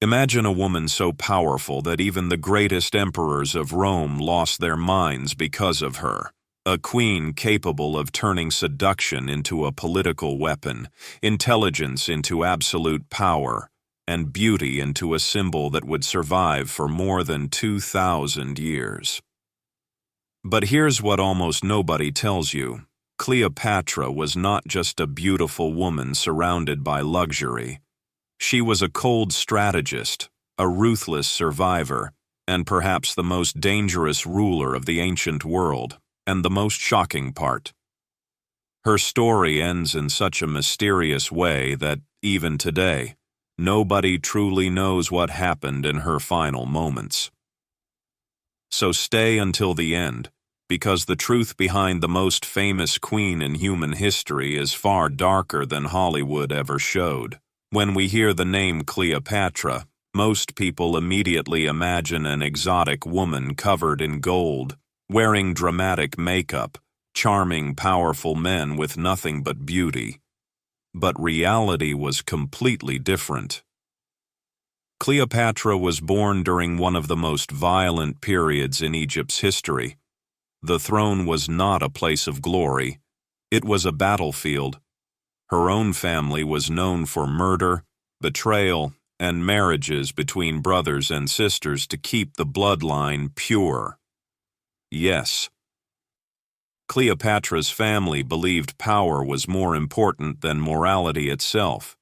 Imagine a woman so powerful that even the greatest emperors of Rome lost their minds because of her. A queen capable of turning seduction into a political weapon, intelligence into absolute power, and beauty into a symbol that would survive for more than 2,000 years. But here's what almost nobody tells you. Cleopatra was not just a beautiful woman surrounded by luxury. She was a cold strategist, a ruthless survivor, and perhaps the most dangerous ruler of the ancient world, and the most shocking part. Her story ends in such a mysterious way that, even today, nobody truly knows what happened in her final moments. So stay until the end, because the truth behind the most famous queen in human history is far darker than Hollywood ever showed. When we hear the name Cleopatra, most people immediately imagine an exotic woman covered in gold, wearing dramatic makeup, charming, powerful men with nothing but beauty. But reality was completely different. Cleopatra was born during one of the most violent periods in Egypt's history. The throne was not a place of glory. It was a battlefield. Her own family was known for murder, betrayal, and marriages between brothers and sisters to keep the bloodline pure. Yes, Cleopatra's family believed power was more important than morality itself.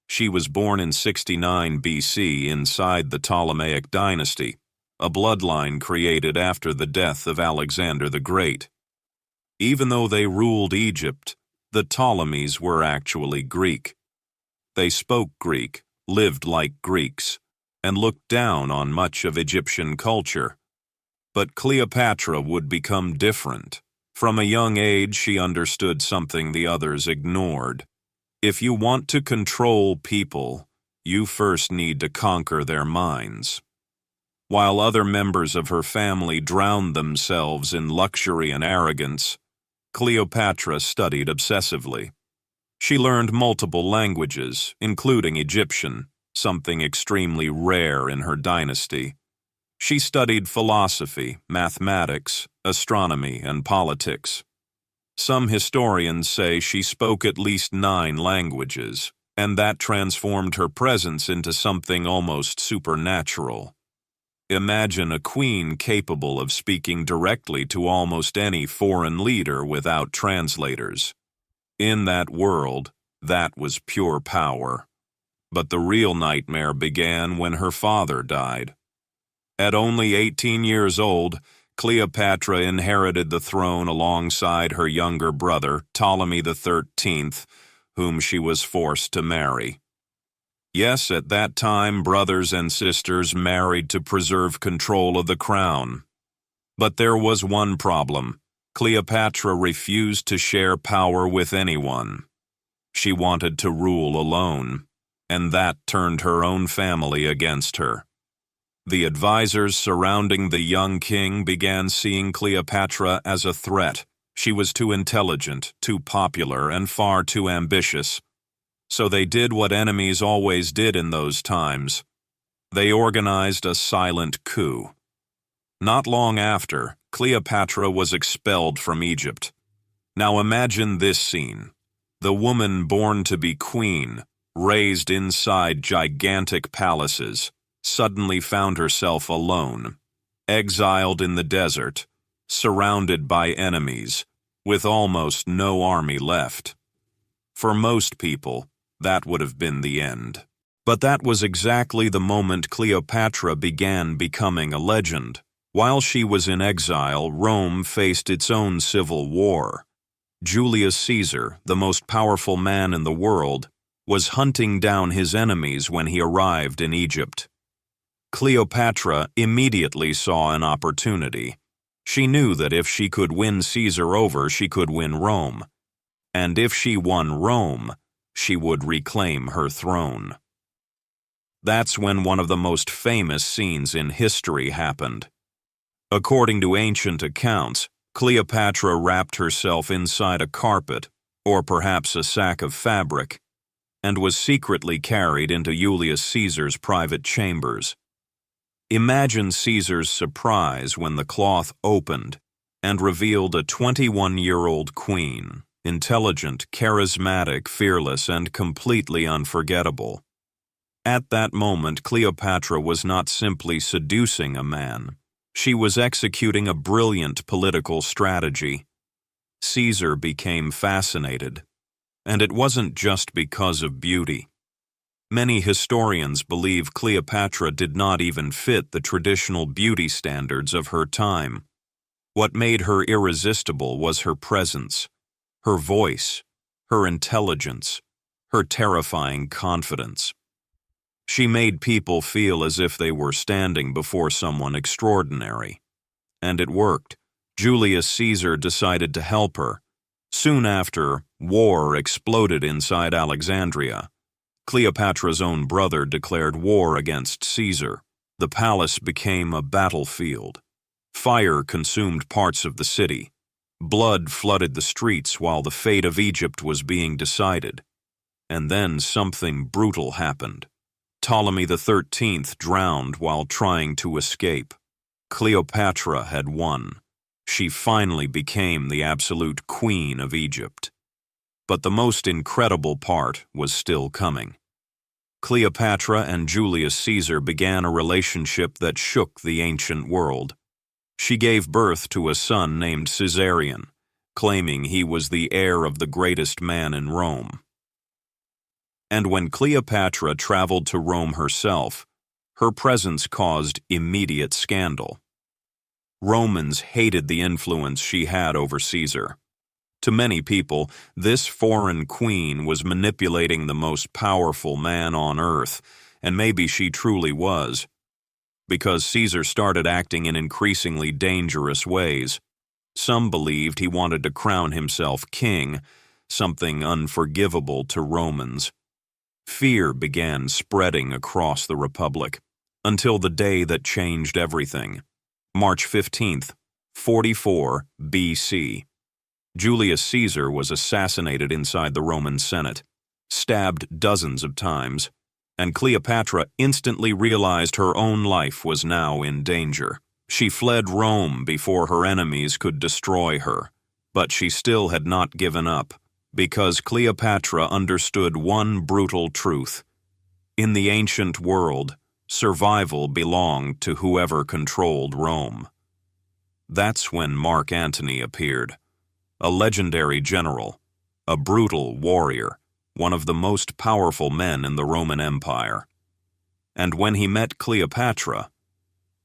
She was born in 69 BC inside the Ptolemaic dynasty, a bloodline created after the death of Alexander the Great. Even though they ruled Egypt, the Ptolemies were actually Greek. They spoke Greek, lived like Greeks, and looked down on much of Egyptian culture. But Cleopatra would become different. From a young age, she understood something the others ignored. If you want to control people, you first need to conquer their minds. While other members of her family drowned themselves in luxury and arrogance, Cleopatra studied obsessively. She learned multiple languages, including Egyptian, something extremely rare in her dynasty. She studied philosophy, mathematics, astronomy, and politics. Some historians say she spoke at least 9 languages, and that transformed her presence into something almost supernatural. Imagine a queen capable of speaking directly to almost any foreign leader without translators. In that world, that was pure power. But the real nightmare began when her father died. At only 18 years old, Cleopatra inherited the throne alongside her younger brother, Ptolemy XIII, whom she was forced to marry. Yes, at that time, brothers and sisters married to preserve control of the crown. But there was one problem. Cleopatra refused to share power with anyone. She wanted to rule alone, and that turned her own family against her. The advisors surrounding the young king began seeing Cleopatra as a threat. She was too intelligent, too popular, and far too ambitious. So they did what enemies always did in those times. They organized a silent coup. Not long after, Cleopatra was expelled from Egypt. Now imagine this scene. The woman born to be queen, raised inside gigantic palaces, suddenly found herself alone, exiled in the desert, surrounded by enemies, with almost no army left. For most people, that would have been the end. But that was exactly the moment Cleopatra began becoming a legend. While she was in exile, Rome faced its own civil war. Julius Caesar, the most powerful man in the world, was hunting down his enemies when he arrived in Egypt. Cleopatra immediately saw an opportunity. She knew that if she could win Caesar over, she could win Rome. And if she won Rome, she would reclaim her throne. That's when one of the most famous scenes in history happened. According to ancient accounts, Cleopatra wrapped herself inside a carpet, or perhaps a sack of fabric. and was secretly carried into Julius Caesar's private chambers. Imagine Caesar's surprise when the cloth opened and revealed a 21-year-old queen, intelligent, charismatic, fearless, and completely unforgettable. At that moment, Cleopatra was not simply seducing a man. She was executing a brilliant political strategy. Caesar became fascinated, and it wasn't just because of beauty. Many historians believe Cleopatra did not even fit the traditional beauty standards of her time. What made her irresistible was her presence, her voice, her intelligence, her terrifying confidence. She made people feel as if they were standing before someone extraordinary. And it worked. Julius Caesar decided to help her. Soon after, war exploded inside Alexandria. Cleopatra's own brother declared war against Caesar. The palace became a battlefield. Fire consumed parts of the city. Blood flooded the streets while the fate of Egypt was being decided. And then something brutal happened. Ptolemy XIII drowned while trying to escape. Cleopatra had won. She finally became the absolute queen of Egypt. But the most incredible part was still coming. Cleopatra and Julius Caesar began a relationship that shook the ancient world. She gave birth to a son named Caesarion, claiming he was the heir of the greatest man in Rome. And when Cleopatra traveled to Rome herself, her presence caused immediate scandal. Romans hated the influence she had over Caesar. To many people, this foreign queen was manipulating the most powerful man on earth, and maybe she truly was. Because Caesar started acting in increasingly dangerous ways. Some believed he wanted to crown himself king, something unforgivable to Romans. Fear began spreading across the Republic, until the day that changed everything. March 15th, 44 BC. Julius Caesar was assassinated inside the Roman Senate, stabbed dozens of times, and Cleopatra instantly realized her own life was now in danger. She fled Rome before her enemies could destroy her, but she still had not given up, because Cleopatra understood one brutal truth. In the ancient world, survival belonged to whoever controlled Rome. That's when Mark Antony appeared. A legendary general, a brutal warrior, one of the most powerful men in the Roman Empire. And when he met Cleopatra,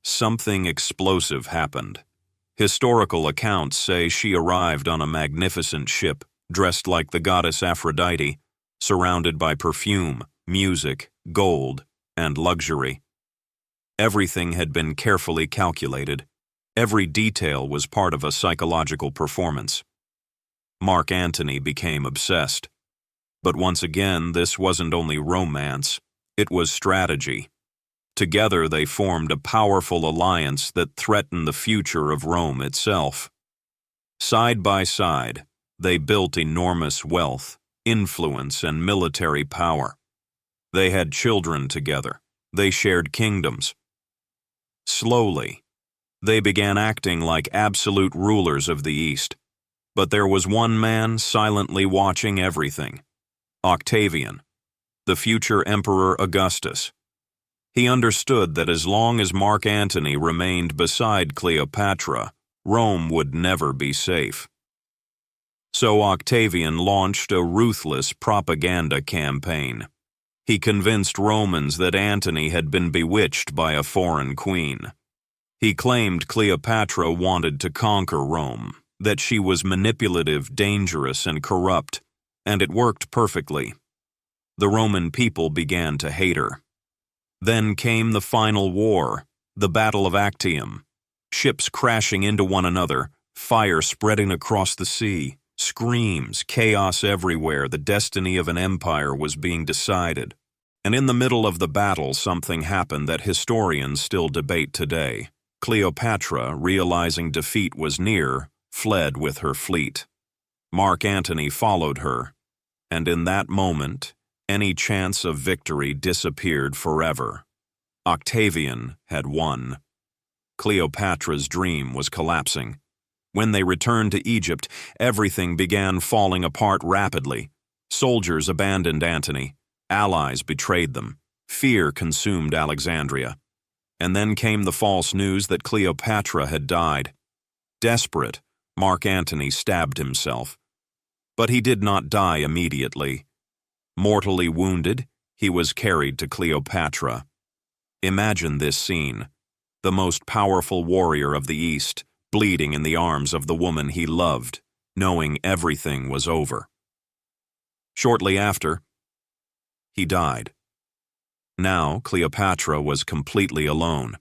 something explosive happened. Historical accounts say she arrived on a magnificent ship, dressed like the goddess Aphrodite, surrounded by perfume, music, gold, and luxury. Everything had been carefully calculated. Every detail was part of a psychological performance. Mark Antony became obsessed. But once again, this wasn't only romance, it was strategy. Together they formed a powerful alliance that threatened the future of Rome itself. Side by side, they built enormous wealth, influence, and military power. They had children together. They shared kingdoms. Slowly, they began acting like absolute rulers of the East. But there was one man silently watching everything: Octavian, the future Emperor Augustus. He understood that as long as Mark Antony remained beside Cleopatra, Rome would never be safe. So Octavian launched a ruthless propaganda campaign. He convinced Romans that Antony had been bewitched by a foreign queen. He claimed Cleopatra wanted to conquer Rome, that she was manipulative, dangerous, and corrupt, and it worked perfectly. The Roman people began to hate her. Then came the final war, the Battle of Actium. Ships crashing into one another, fire spreading across the sea, screams, chaos everywhere. The destiny of an empire was being decided. And in the middle of the battle, something happened that historians still debate today. Cleopatra, realizing defeat was near, fled with her fleet. Mark Antony followed her, and in that moment, Any chance of victory disappeared forever. Octavian had won. Cleopatra's dream was collapsing. When they returned to Egypt, everything began falling apart rapidly. Soldiers abandoned Antony. Allies betrayed them. Fear consumed Alexandria. And then came the false news that Cleopatra had died. Desperate, Mark Antony stabbed himself. But he did not die immediately. Mortally wounded, he was carried to Cleopatra. Imagine this scene. The most powerful warrior of the East, bleeding in the arms of the woman he loved, knowing everything was over. Shortly after, he died. Now Cleopatra was completely alone.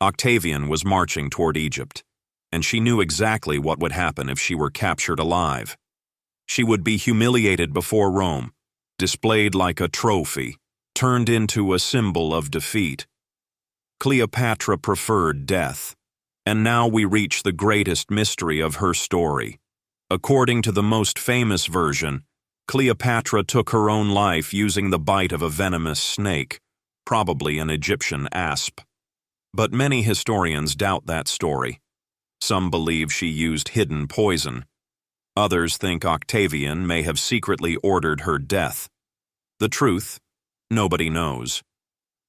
Octavian was marching toward Egypt, and she knew exactly what would happen if she were captured alive. She would be humiliated before Rome, displayed like a trophy, turned into a symbol of defeat. Cleopatra preferred death, and now we reach the greatest mystery of her story. According to the most famous version, Cleopatra took her own life using the bite of a venomous snake, probably an Egyptian asp. But many historians doubt that story. Some believe she used hidden poison. Others think Octavian may have secretly ordered her death. The truth, nobody knows.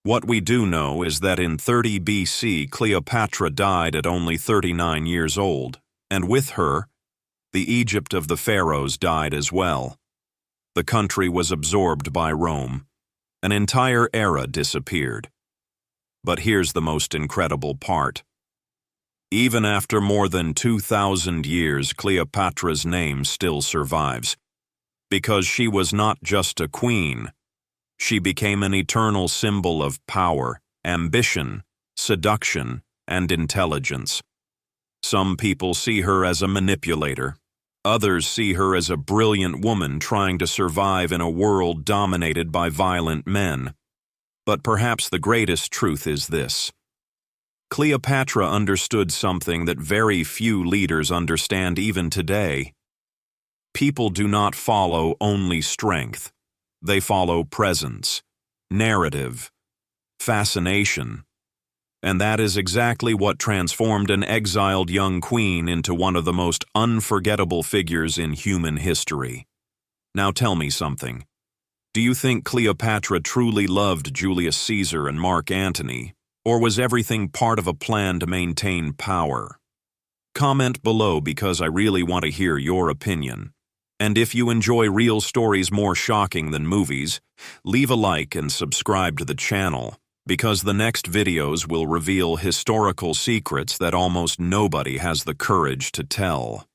What we do know is that in 30 BC, Cleopatra died at only 39 years old, and with her, the Egypt of the pharaohs died as well. The country was absorbed by Rome. An entire era disappeared. But here's the most incredible part. Even after more than 2,000 years, Cleopatra's name still survives. Because she was not just a queen, she became an eternal symbol of power, ambition, seduction, and intelligence. Some people see her as a manipulator. Others see her as a brilliant woman trying to survive in a world dominated by violent men. But perhaps the greatest truth is this. Cleopatra understood something that very few leaders understand even today. People do not follow only strength. They follow presence, narrative, fascination. And that is exactly what transformed an exiled young queen into one of the most unforgettable figures in human history. Now tell me something. Do you think Cleopatra truly loved Julius Caesar and Mark Antony, or was everything part of a plan to maintain power? Comment below because I really want to hear your opinion. And if you enjoy real stories more shocking than movies, leave a like and subscribe to the channel, because the next videos will reveal historical secrets that almost nobody has the courage to tell.